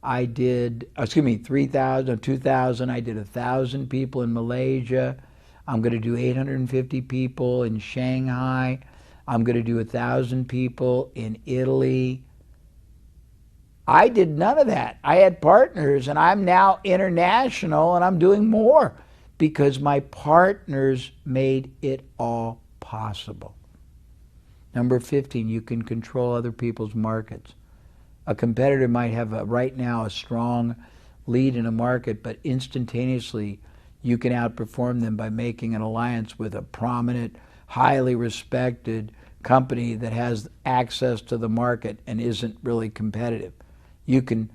I did, excuse me, 3,000 or 2,000. I did 1,000 people in Malaysia. I'm going to do 850 people in Shanghai. I'm going to do 1,000 people in Italy. I did none of that. I had partners, and I'm now international, and I'm doing more because my partners made it all possible. Number 15, you can control other people's markets. A competitor might have right now a strong lead in a market, but instantaneously you can outperform them by making an alliance with a prominent, highly respected company that has access to the market and isn't really competitive. You can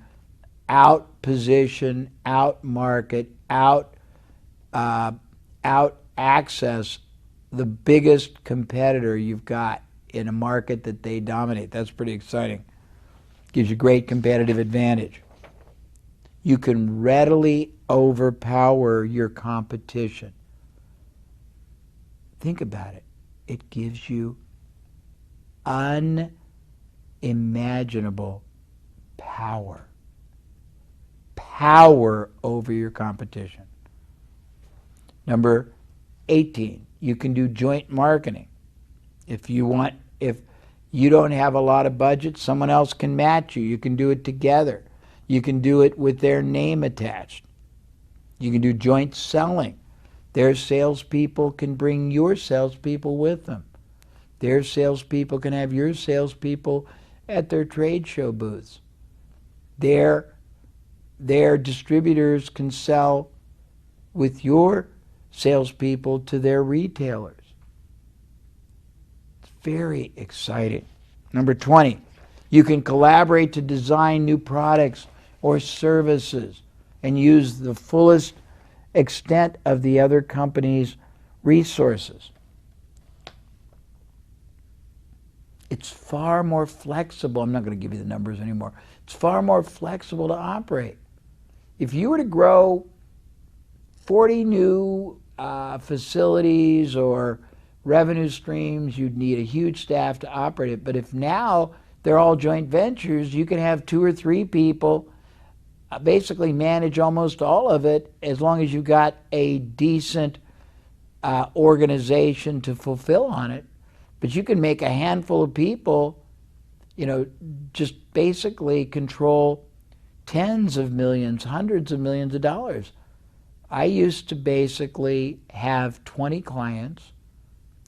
out position, out market, out access the biggest competitor you've got in a market that they dominate. That's pretty exciting. Gives you great competitive advantage. You can readily overpower your competition. Think about it. It gives you unimaginable power. Power over your competition. Number 18, you can do joint marketing. If you don't have a lot of budget, someone else can match you. You can do it together. You can do it with their name attached. You can do joint selling. Their salespeople can bring your salespeople with them. Their salespeople can have your salespeople at their trade show booths. Their distributors can sell with your salespeople to their retailers. It's very exciting. Number 20, you can collaborate to design new products or services and use the fullest extent of the other company's resources. It's far more flexible. I'm not going to give you the numbers anymore. It's far more flexible to operate. If you were to grow 40 new facilities or revenue streams, you'd need a huge staff to operate it. But if now they're all joint ventures, you can have 2 or 3 people basically manage almost all of it as long as you've got a decent organization to fulfill on it. But you can make a handful of people, just basically control tens of millions, hundreds of millions of dollars. I used to basically have 20 clients,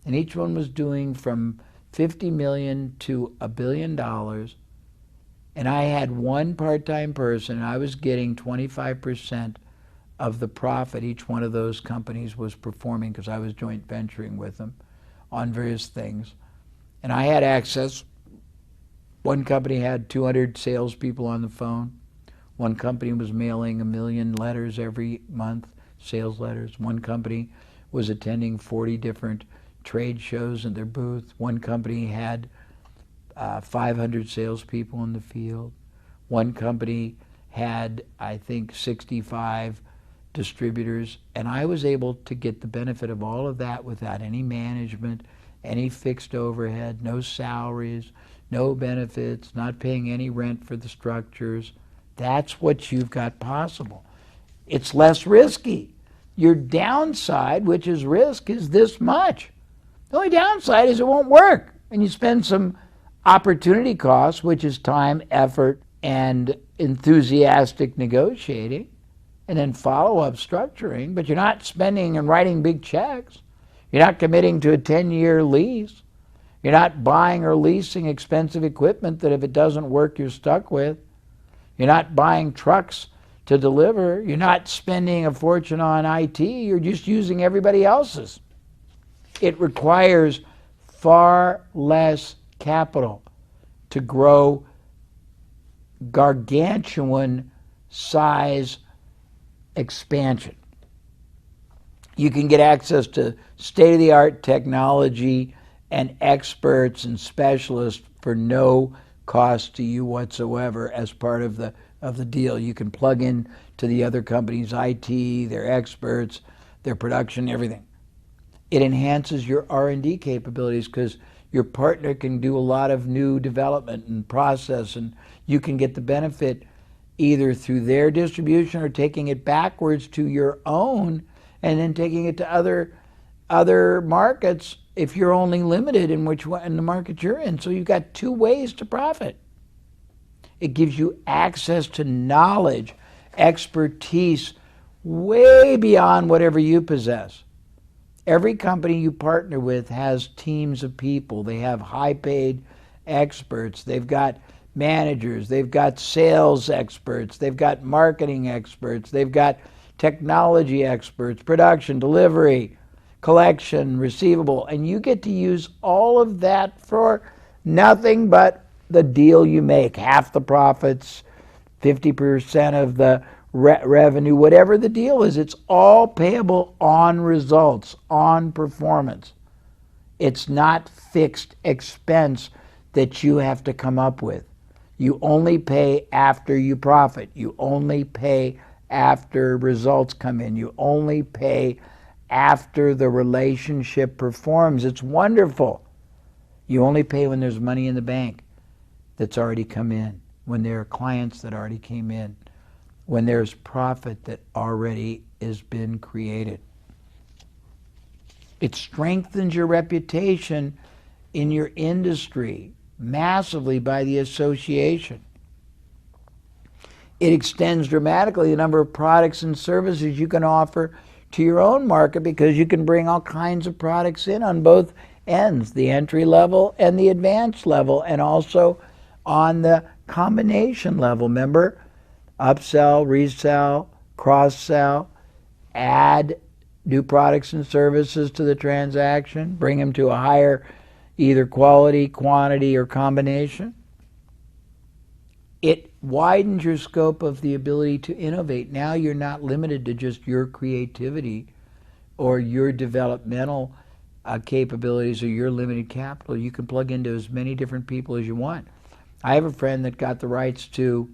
and each one was doing from 50 million to $1 billion. And I had one part-time person, and I was getting 25% of the profit each one of those companies was performing because I was joint venturing with them on various things. And I had access. One company had 200 salespeople on the phone. One company was mailing 1 million letters every month, sales letters. One company was attending 40 different trade shows in their booth. One company had 500 salespeople in the field. One company had, I think, 65 distributors. And I was able to get the benefit of all of that without any management, any fixed overhead, no salaries, no benefits, not paying any rent for the structures. That's what you've got possible. It's less risky. Your downside, which is risk, is this much. The only downside is it won't work. And you spend some opportunity costs, which is time, effort, and enthusiastic negotiating, and then follow-up structuring, but you're not spending and writing big checks. You're not committing to a 10-year lease. You're not buying or leasing expensive equipment that if it doesn't work, you're stuck with. You're not buying trucks to deliver. You're not spending a fortune on IT. You're just using everybody else's. It requires far less capital to grow gargantuan size expansion. You can get access to state-of-the-art technology and experts and specialists for no cost to you whatsoever as part of the deal. You can plug in to the other company's IT, their experts, their production, everything. It enhances your R&D capabilities because your partner can do a lot of new development and process, and you can get the benefit either through their distribution or taking it backwards to your own and then taking it to other markets if you're only limited in which one in the market you're in. So you've got two ways to profit. It gives you access to knowledge, expertise, way beyond whatever you possess. Every company you partner with has teams of people. They have high-paid experts. They've got managers. They've got sales experts. They've got marketing experts. They've got technology experts, production, delivery, collection, receivable. And you get to use all of that for nothing but the deal you make. Half the profits, 50% of the revenue, whatever the deal is, it's all payable on results, on performance. It's not fixed expense that you have to come up with. You only pay after you profit. You only pay after results come in. You only pay after the relationship performs. It's wonderful. You only pay when there's money in the bank that's already come in, when there are clients that already came in, when there's profit that already has been created. It strengthens your reputation in your industry massively by the association. It extends dramatically the number of products and services you can offer to your own market because you can bring all kinds of products in on both ends, the entry level and the advanced level, and also on the combination level. Remember, upsell, resell, cross-sell, add new products and services to the transaction, bring them to a higher either quality, quantity, or combination. It widens your scope of the ability to innovate. Now you're not limited to just your creativity or your developmental capabilities or your limited capital. You can plug into as many different people as you want. I have a friend that got the rights to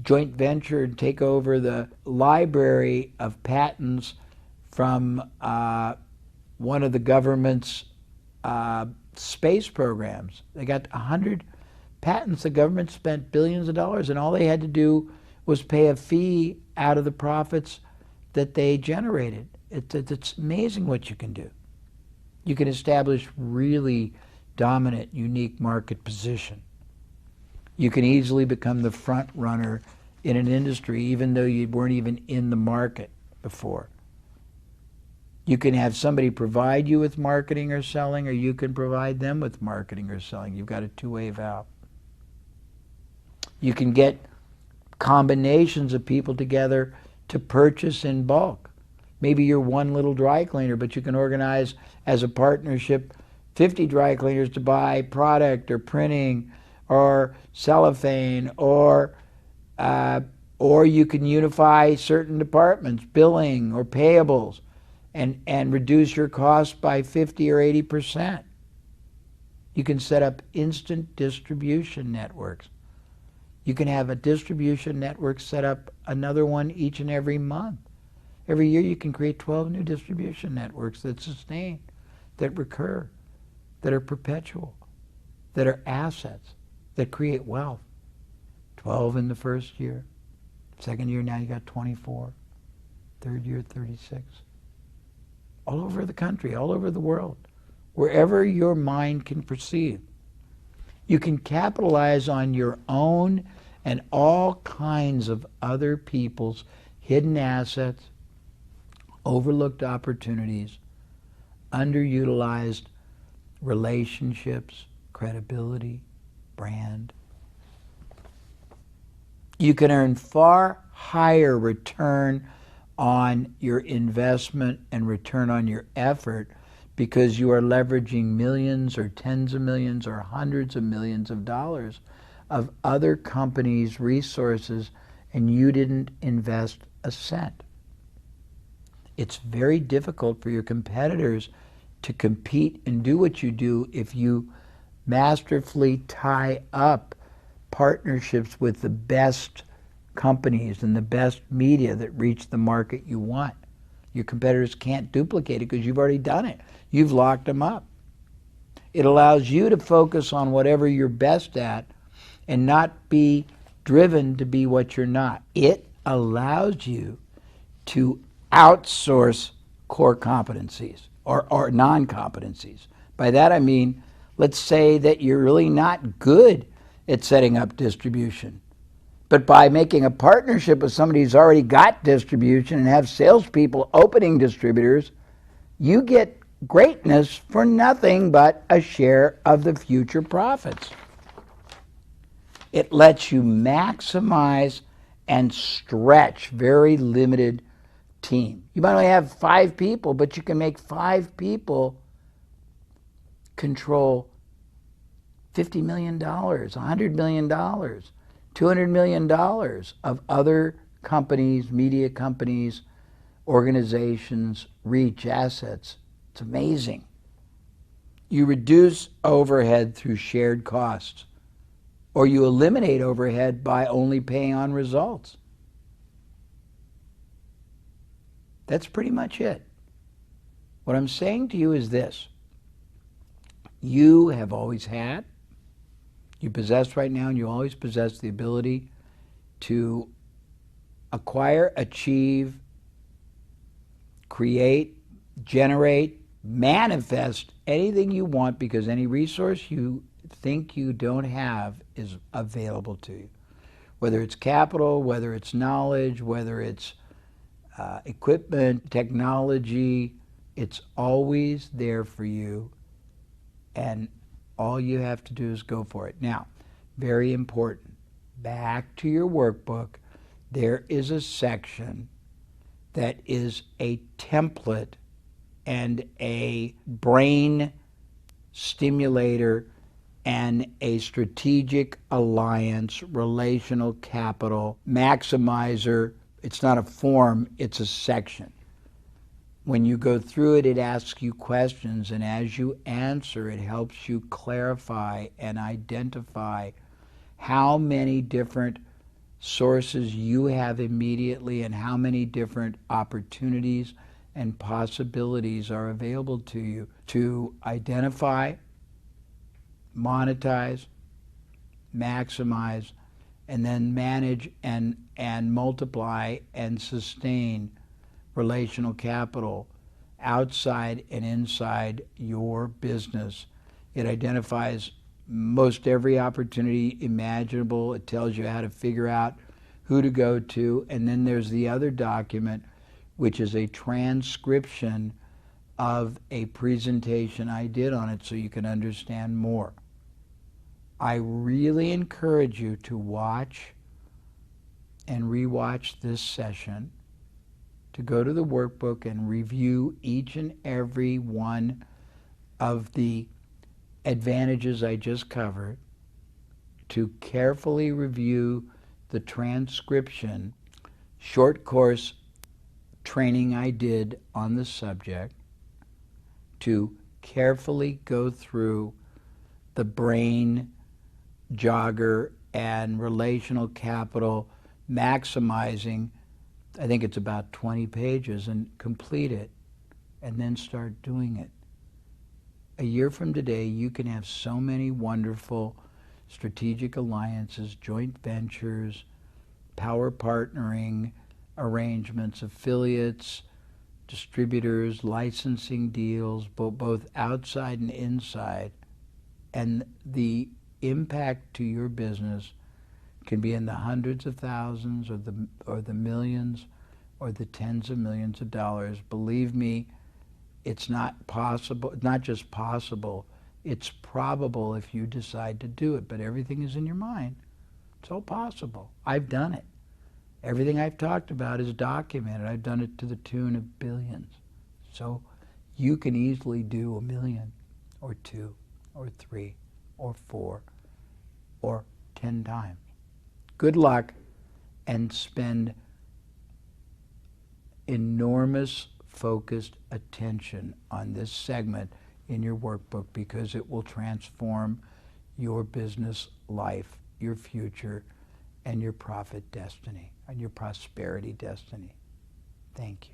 joint venture and take over the library of patents from one of the government's space programs. They got 100 patents. The government spent billions of dollars, and all they had to do was pay a fee out of the profits that they generated. It's amazing what you can do. You can establish really dominant, unique market position. You can easily become the front runner in an industry even though you weren't even in the market before. You can have somebody provide you with marketing or selling, or you can provide them with marketing or selling. You've got a two-way valve. You can get combinations of people together to purchase in bulk. Maybe you're one little dry cleaner, but you can organize as a partnership 50 dry cleaners to buy product or printing or cellophane, or you can unify certain departments, billing or payables, and reduce your costs by 50 or 80%. You can set up instant distribution networks. You can have a distribution network set up another one each and every month. Every year you can create 12 new distribution networks that sustain, that recur, that are perpetual, that are assets, that create wealth. 12 in the first year. Second year, now you got 24. Third year, 36. All over the country, all over the world, wherever your mind can perceive. You can capitalize on your own and all kinds of other people's hidden assets, overlooked opportunities, underutilized relationships, credibility, brand. You can earn far higher return on your investment and return on your effort because you are leveraging millions or tens of millions or hundreds of millions of dollars of other companies' resources, and you didn't invest a cent. It's very difficult for your competitors to compete and do what you do if you masterfully tie up partnerships with the best companies and the best media that reach the market you want. Your competitors can't duplicate it because you've already done it. You've locked them up. It allows you to focus on whatever you're best at and not be driven to be what you're not. It allows you to outsource core competencies or non-competencies. By that I mean, let's say that you're really not good at setting up distribution. But by making a partnership with somebody who's already got distribution and have salespeople opening distributors, you get greatness for nothing but a share of the future profits. It lets you maximize and stretch very limited team. You might only have 5 people, but you can make 5 people control $50 million, $100 million, $200 million of other companies, media companies, organizations, reach, assets. It's amazing. You reduce overhead through shared costs, or you eliminate overhead by only paying on results. That's pretty much it. What I'm saying to you is this. You have always had, you possess right now, and you always possess the ability to acquire, achieve, create, generate, manifest anything you want, because any resource you think you don't have is available to you. Whether it's capital, whether it's knowledge, whether it's equipment, technology, it's always there for you, and all you have to do is go for it. Now, very important, back to your workbook, there is a section that is a template and a brain stimulator and a strategic alliance relational capital maximizer. It's not a form, it's a section. When you go through it, it asks you questions, and as you answer, it helps you clarify and identify how many different sources you have immediately and how many different opportunities and possibilities are available to you to identify, monetize, maximize, and then manage and multiply and sustain relational capital outside and inside your business. It identifies most every opportunity imaginable. It tells you how to figure out who to go to. And then there's the other document, which is a transcription of a presentation I did on it so you can understand more. I really encourage you to watch and rewatch this session, to go to the workbook and review each and every one of the advantages I just covered, to carefully review the transcription, short course training I did on the subject, to carefully go through the brain jogger and relational capital maximizing. I think it's about 20 pages, and complete it, and then start doing it. A year from today, you can have so many wonderful strategic alliances, joint ventures, power partnering arrangements, affiliates, distributors, licensing deals, both outside and inside. And the impact to your business can be in the hundreds of thousands or the millions or the tens of millions of dollars. Believe me, it's not possible, not just possible, it's probable if you decide to do it, but everything is in your mind. It's all possible. I've done it. Everything I've talked about is documented. I've done it to the tune of billions. So you can easily do 1 million or 2 or 3 or 4 or 10 times. Good luck, and spend enormous focused attention on this segment in your workbook, because it will transform your business life, your future, and your profit destiny, and your prosperity destiny. Thank you.